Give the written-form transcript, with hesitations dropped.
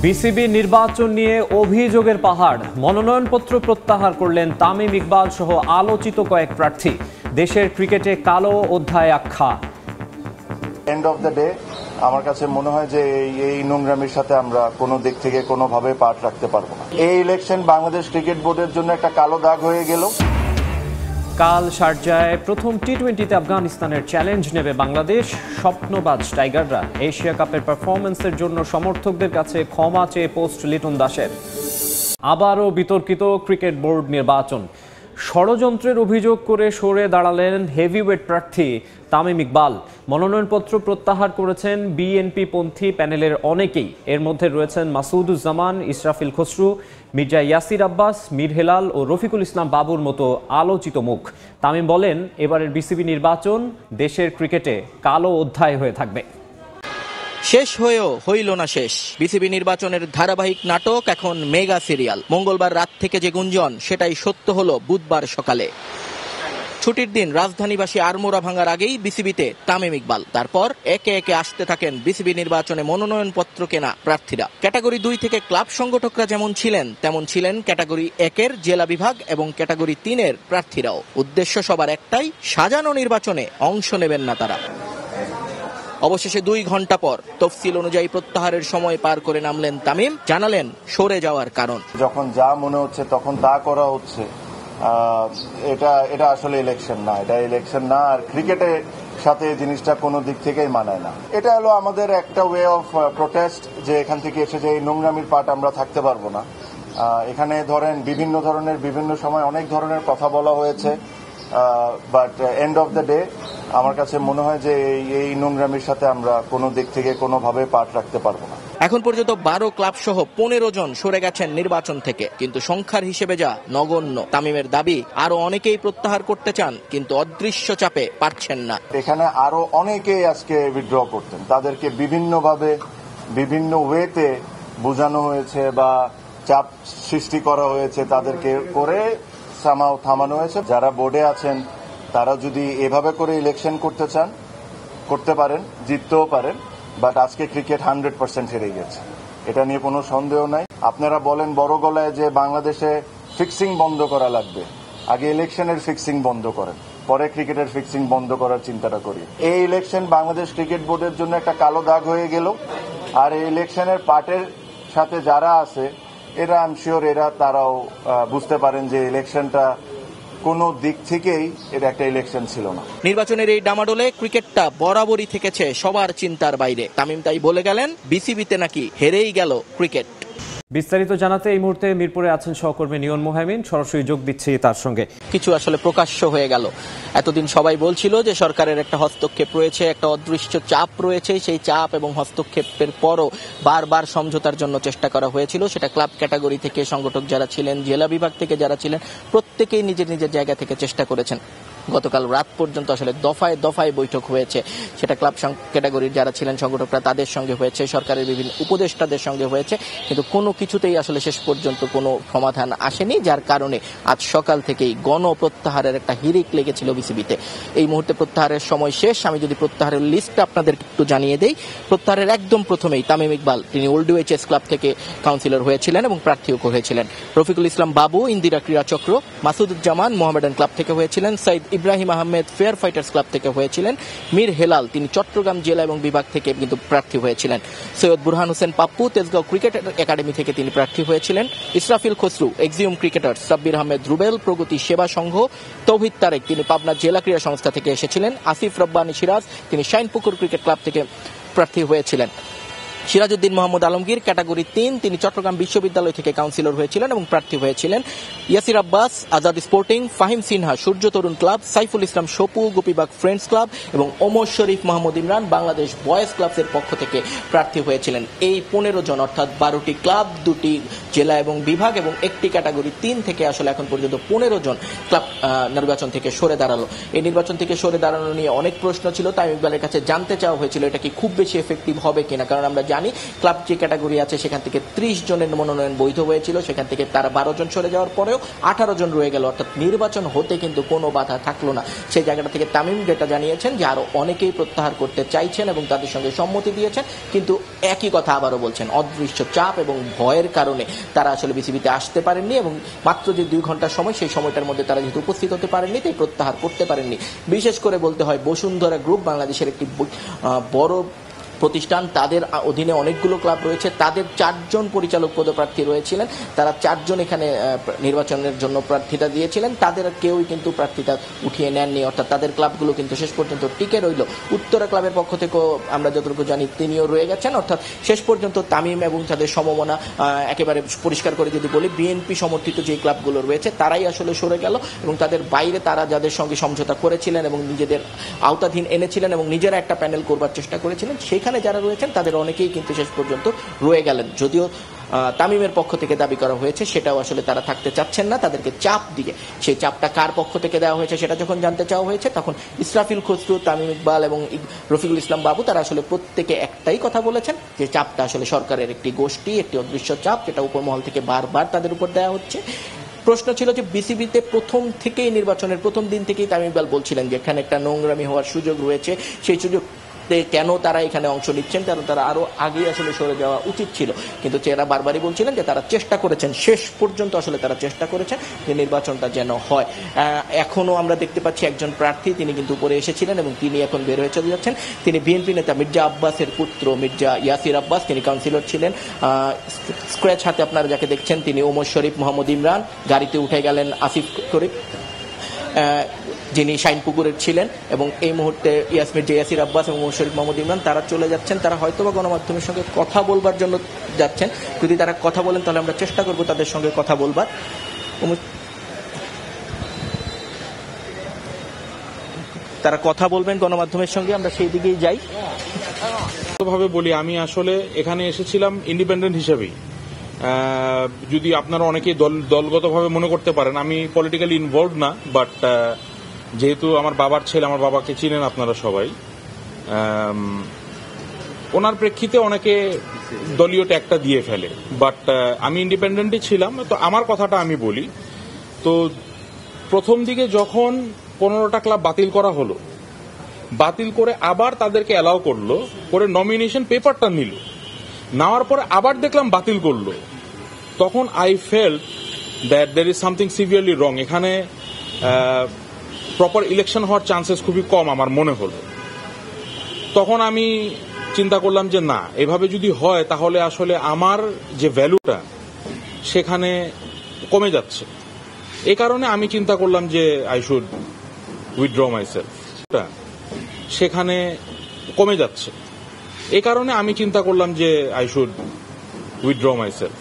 BCB নির্বাচন নিয়ে অভিযোগের পাহাড়, মনোনয়নপত্র প্রত্যাহার করলেন তামিম ইকবাল সহ আলোচিত কয়েক প্রার্থী। দেশের ক্রিকেটে কালো অধ্যায় আখ্যা। এন্ড অফ দ্য ডে আমার কাছে মনে হয় যে এই নোংরামির সাথে আমরা কোনো দিক থেকে কোনোভাবে পাঠ রাখতে পারবো না। এই ইলেকশন বাংলাদেশ ক্রিকেট বোর্ডের জন্য একটা কালো দাগ হয়ে গেল। কাল শারজায় প্রথম টি-20তে আফগানিস্তানের চ্যালেঞ্জ নেবে বাংলাদেশ। স্বপ্নবাজ টাইগাররা এশিয়া কাপের পারফরম্যান্সের জন্য সমর্থকদের কাছে ক্ষমা চেয়ে পোস্ট লিটন দাসের। আবারও বিতর্কিত ক্রিকেট বোর্ড নির্বাচন। ষড়যন্ত্রের অভিযোগ করে সরে দাঁড়ালেন হেভিওয়েট প্রার্থী তামিম ইকবাল। মনোনয়নপত্র প্রত্যাহার করেছেন বিএনপি পন্থী প্যানেলের অনেকেই। এর মধ্যে রয়েছেন মাসুদুজ্জামান, ইসরাফিল খসরু, মির্জা ইয়াসির আব্বাস, মীর হেলাল ও রফিকুল ইসলাম বাবুর মতো আলোচিত মুখ। তামিম বলেন, এবারের বিসিবি নির্বাচন দেশের ক্রিকেটে কালো অধ্যায় হয়ে থাকবে। শেষ হয়েও হইল না শেষ। বিসিবি নির্বাচনের ধারাবাহিক নাটক এখন মেগা সিরিয়াল। মঙ্গলবার রাত থেকে যে গুঞ্জন, সেটাই সত্য হলো বুধবার সকালে। ছুটির দিন রাজধানীবাসী আড়মোড়া ভাঙার আগেই বিসিবিতে তামিম ইকবাল। তারপর একে একে আসতে থাকেন বিসিবি নির্বাচনে মনোনয়নপত্র কেনা প্রার্থীরা। ক্যাটাগরি 2 থেকে ক্লাব সংগঠকরা যেমন ছিলেন, তেমন ছিলেন ক্যাটাগরি 1-এর জেলা বিভাগ এবং ক্যাটাগরি 3-এর প্রার্থীরাও। উদ্দেশ্য সবার একটাই, সাজানো নির্বাচনে অংশ নেবেন না তারা। অবশেষে 2 ঘন্টা পর তফসিল অনুযায়ী প্রত্যাহারের সময় পার করে নামলেন তামিম। জানালেন সরে যাওয়ার কারণ। যখন যা মনে হচ্ছে তখন তা করা হচ্ছে। এটা আসলে ইলেকশন না, এটা ইলেকশন না। আর ক্রিকেটের সাথে জিনিসটা কোনো দিক থেকেই মানায় না। এটা হলো আমাদের একটা ওয়ে অফ প্রোটেস্ট, যে এখান থেকে এসে যে এই নোংরামির পার্ট আমরা থাকতে পারবো না। এখানে ধরেন বিভিন্ন ধরনের বিভিন্ন সময় অনেক ধরনের কথা বলা হয়েছে, but end of the day আমার কাছে মনে হয় যে এই নোংরামির সাথে আমরা কোনো দিক থেকে কোনোভাবে পাঠ রাখতে পারবো না। এখন পর্যন্ত 12 ক্লাব সহ 15 জন সরে গেছেন নির্বাচন থেকে, কিন্তু সংখ্যার হিসেবে যা নগণ্য। তামিমের দাবি, আরো অনেকেই প্রত্যাহার করতে চান, কিন্তু অদৃশ্য চাপে পারছেন না। এখানে আরো অনেকেই আজকে উইথড্র করতেন, তাদেরকে বিভিন্নভাবে বিভিন্ন ওয়েতে বোঝানো হয়েছে বা চাপ সৃষ্টি করা হয়েছে, তাদেরকে করে থামানো হয়েছে। যারা বোর্ডে আছেন তারা যদি এভাবে করে ইলেকশন করতে চান, করতে পারেন, জিততেও পারেন, বাট আজকে ক্রিকেট 100% হেরে গেছে, এটা নিয়ে কোনো সন্দেহ নাই। আপনারা বলেন বড় গলায় যে বাংলাদেশে ফিক্সিং বন্ধ করা লাগবে, আগে ইলেকশনের ফিক্সিং বন্ধ করেন, পরে ক্রিকেটের ফিক্সিং বন্ধ করার চিন্তাটা করি। এই ইলেকশন বাংলাদেশ ক্রিকেট বোর্ডের জন্য একটা কালো দাগ হয়ে গেল। আর এই ইলেকশনের পার্টের সাথে যারা আছে এরা আই এম শিওর তারাও বুঝতে পারেন যে ইলেকশনটা কোনো দিক থেকেই এটা একটা ইলেকশন ছিল না। নির্বাচনের এই ডামাডোলে ক্রিকেটটা বরাবরই থেকেছে সবার চিন্তার বাইরে। তামিম তাই বলে গেলেন, বিসিবিতে নাকি হেরেই গেল ক্রিকেট। বিস্তারিত জানাতে এই মুহূর্তে মিরপুরে আছেন সহকর্মী নিয়ন মোহামিন, সরাসরি যোগ দিচ্ছি তার সঙ্গে। কিছু আসলে প্রকাশ্য হয়ে গেল। এতদিন সবাই বলছিল যে সরকারের একটা হস্তক্ষেপ রয়েছে, একটা অদৃশ্য চাপ রয়েছে। সেই চাপ এবং হস্তক্ষেপের পরও বারবার সমঝোতার জন্য চেষ্টা করা হয়েছিল। সেটা ক্লাব ক্যাটাগরি থেকে সংগঠক যারা ছিলেন, জেলা বিভাগ থেকে যারা ছিলেন, প্রত্যেকেই নিজের নিজের জায়গা থেকে চেষ্টা করেছেন। গতকাল রাত পর্যন্ত আসলে দফায় দফায় বৈঠক হয়েছে। সেটা ক্লাব ক্যাটাগরির যারা ছিলেন সংগঠকরা, তাদের সঙ্গে হয়েছে, সরকারের বিভিন্ন উপদেষ্টাদের সঙ্গে হয়েছে, কিন্তু কোনো কিছুতেই আসলে শেষ পর্যন্ত কোনো সমাধান আসেনি। যার কারণে আজ সকাল থেকেই গণপ্রত্যাহারের একটা হিড়িক লেগেছিল বিসিবিতে। এই মুহূর্তে প্রত্যাহারের সময় শেষ। আমি যদি প্রত্যাহারের লিস্টটা আপনাদের একটু জানিয়ে দেই। প্রত্যাহারের একদম প্রথমেই তামিম ইকবাল, তিনি ওল্ড ওয়েচেস ক্লাব থেকে কাউন্সিলর হয়েছিলেন এবং প্রার্থীও হয়েছিলেন। রফিকুল ইসলাম বাবু ইন্দিরা ক্রীড়া চক্র, মাসুদুজ্জামান মোহামেডান ক্লাব থেকে হয়েছিলেন, Sayeed Ibrahim Ahmed Fair Fighters club থেকে হয়েছিলেন, মীর হেলাল তিনি চট্টগ্রাম জেলা এবং বিভাগ থেকে কিন্তু প্রার্থী হয়েছিলেন, সৈয়দ বুরহান হোসেন পাপ্পু তেজগাঁও ক্রিকেট একাডেমি থেকে তিনি প্রার্থী হয়েছিলেন, ইসরাফিল খসরু এক্সিউম ক্রিকেটার, সাব্বির আহমেদ রুবেল প্রগতি সেবা সংঘ, তৌহিদ তারেক তিনি পাবনা জেলা ক্রীড়া সংস্থা থেকে এসেছিলেন, আসিফ রব্বানী সিরাজ তিনি শাইনপুকুর ক্রিকেট ক্লাব থেকে প্রার্থী হয়েছিলেন, সিরাজউদ্দিন মোহাম্মদ আলমগীর ক্যাটাগরি 3 তিনি চট্টগ্রাম বিশ্ববিদ্যালয় থেকে কাউন্সিলর হয়েছিলেন এবং প্রার্থী হয়েছিলেন, ইয়াসির আব্বাস আজাদ স্পোর্টিং, ফাহিম সিনহা সূর্য তরুণ club, Saiful Islam সপু Gopibagh friends club এবং ওমর শরীফ মোহাম্মদ ইমরান বাংলাদেশ বয়েজ ক্লাবের পক্ষ থেকে প্রার্থী হয়েছিলেন। এই 15 জন অর্থাৎ 12টি ক্লাব, 2টি জেলা এবং বিভাগ এবং একটি ক্যাটাগরি 3 থেকে আসলে এখন পর্যন্ত 15 জন ক্লাব নির্বাচন থেকে সরে দাঁড়ালো। এই নির্বাচন থেকে সরে দাঁড়ানো নিয়ে অনেক প্রশ্ন ছিল। তামিম ইকবালের কাছে জানতে চাওয়া হয়েছিল এটা কি খুব বেশি এফেক্টিভ হবে কিনা, কারণ আমরা জানি ক্লাব যে ক্যাটাগরি আছে সেখান থেকে 30 জনের মনোনয়ন বৈধ হয়েছিল, সেখান থেকে তারা 12 জন সরে যাওয়ার পরেও 18 জন রয়ে গেল, অর্থাৎ নির্বাচন হতে কিন্তু কোনো বাধা থাকলো না। সেই জায়গাটা থেকে তামিম যেটা জানিয়েছেন যে আরো অনেকেই প্রত্যাহার করতে চাইছেন এবং তাদের সঙ্গে সম্মতি দিয়েছেন, কিন্তু একই কথা আবারও বলছেন, অদৃশ্য চাপ এবং ভয়ের কারণে তারা আসলে বিসিবিতে আসতে পারেননি এবং মাত্র যে 2 ঘন্টার সময়, সেই সময়টার মধ্যে তারা যেহেতু উপস্থিত হতে পারেননি তাই প্রত্যাহার করতে পারেননি। বিশেষ করে বলতে হয় বসুন্ধরা গ্রুপ বাংলাদেশের একটি বড় প্রতিষ্ঠান, তাদের অধীনে অনেকগুলো ক্লাব রয়েছে, তাদের 4 জন পরিচালক পদপ্রার্থী রয়েছিলেন, তারা 4 জন এখানে নির্বাচনের জন্য প্রার্থিতা দিয়েছিলেন, তাদের কেউই কিন্তু প্রার্থিতা উঠিয়ে নেননি, অর্থাৎ তাদের ক্লাবগুলো কিন্তু শেষ পর্যন্ত টিকে রইল। উত্তরা ক্লাবের পক্ষ থেকেও আমরা যতটুকু জানি তিনিও রয়ে গেছেন, অর্থাৎ শেষ পর্যন্ত তামিম এবং তাদের সমমনা একেবারে পরিষ্কার করে যদি বলি, বিএনপি সমর্থিত যে ক্লাবগুলো রয়েছে তারাই আসলে সরে গেল এবং তাদের বাইরে তারা যাদের সঙ্গে সমঝোতা করেছিলেন এবং নিজেদের আওতাধীন এনেছিলেন এবং নিজেরা একটা প্যানেল করবার চেষ্টা করেছিলেন, সেইখানে যারা রয়েছেন তাদের অনেকেই কিন্তু শেষ পর্যন্ত রয়ে গেলেন। যদিও তামিমের পক্ষ থেকে দাবি করা হয়েছে সেটাও আসলে তারা থাকতে চাচ্ছেন না, তাদেরকে চাপ দিয়ে, সেই চাপটা কার পক্ষ থেকে দেওয়া হয়েছে সেটা যখন জানতে চাওয়া হয়েছে তখন ইসরাফিল খসরু, তামিম ইকবাল এবং রফিকুল ইসলাম বাবু তারা আসলে প্রত্যেকে একটাই কথা বলেছেন যে চাপটা আসলে সরকারের একটি গোষ্ঠী, একটি অদৃশ্য চাপ, যেটা উপরমহল থেকে বারবার তাদের উপর দেওয়া হচ্ছে। প্রশ্ন ছিল যে বিসিবিতে প্রথম থেকেই, নির্বাচনের প্রথম দিন থেকেই তামিম ইকবাল বলছিলেন যে এখানে একটা নোংরামি হওয়ার সুযোগ রয়েছে, সেই সুযোগ কেন তারা এখানে অংশ নিচ্ছেন, কারণ তারা আরো আগে আসলে সরে যাওয়া উচিত ছিল, কিন্তু এরা বারবারই বলছিলেন যে তারা চেষ্টা করেছেন, শেষ পর্যন্ত আসলে তারা চেষ্টা করেছেন যে নির্বাচনটা যেন হয়। এখনো আমরা দেখতে পাচ্ছি একজন প্রার্থী তিনি কিন্তু উপরে এসেছিলেন এবং তিনি এখন বের হয়ে চলে যাচ্ছেন। তিনি বিএনপি নেতা মির্জা আব্বাসের পুত্র মির্জা ইয়াসির আব্বাস, তিনি কাউন্সিলর ছিলেন। স্ক্র্যাচ হাতে আপনারা যাকে দেখছেন তিনি ওমর শরীফ মোহাম্মদ ইমরান, গাড়িতে উঠে গেলেন আসিফ শরীফ যিনি শাইনপুকুরের ছিলেন, এবং এই মুহূর্তে ইয়াসির আব্বাস এবং শরীফ মোহাম্মদ ইমরান তারা চলে যাচ্ছেন। তারা হয়তোবা গণমাধ্যমের সঙ্গে কথা বলবার জন্য যাচ্ছেন, যদি তারা কথা বলেন তাহলে আমরা চেষ্টা করব তাদের সঙ্গে কথা বলবার। তারা কথা বলবেন গণমাধ্যমের সঙ্গে, আমরা সেই দিকেই যাই। ভাবে বলি, আমি আসলে এখানে এসেছিলাম ইন্ডিপেন্ডেন্ট হিসেবেই। যদি আপনারা অনেকেই দলগতভাবে মনে করতে পারেন আমি পলিটিক্যালি ইনভলভ না, বাট যেহেতু আমার বাবার ছেলে, আমার বাবাকে চিনেন আপনারা সবাই, ওনার প্রেক্ষিতে অনেকে দলীয় ট্যাগটা দিয়ে ফেলে, বাট আমি ইন্ডিপেন্ডেন্টই ছিলাম। তো আমার কথাটা আমি বলি, তো প্রথম দিকে যখন 15টা ক্লাব বাতিল করা হলো, বাতিল করে আবার তাদেরকে অ্যালাউ করলো, করে নমিনেশন পেপারটা নিল, নেওয়ার পরে আবার দেখলাম বাতিল করলো, তখন I felt that there is something severely wrong. এখানে প্রপার ইলেকশন হওয়ার চান্সেস খুবই কম আমার মনে হলো। তখন আমি চিন্তা করলাম যে না, এভাবে যদি হয় তাহলে আসলে আমার যে ভ্যালুটা সেখানে কমে যাচ্ছে। এই কারণে আমি চিন্তা করলাম যে আই শুড উইথড্র মাইসেলফ, সেখানে কমে যাচ্ছে। এই কারণে আমি চিন্তা করলাম যে আই শুড উইথড্র মাইসেলফ।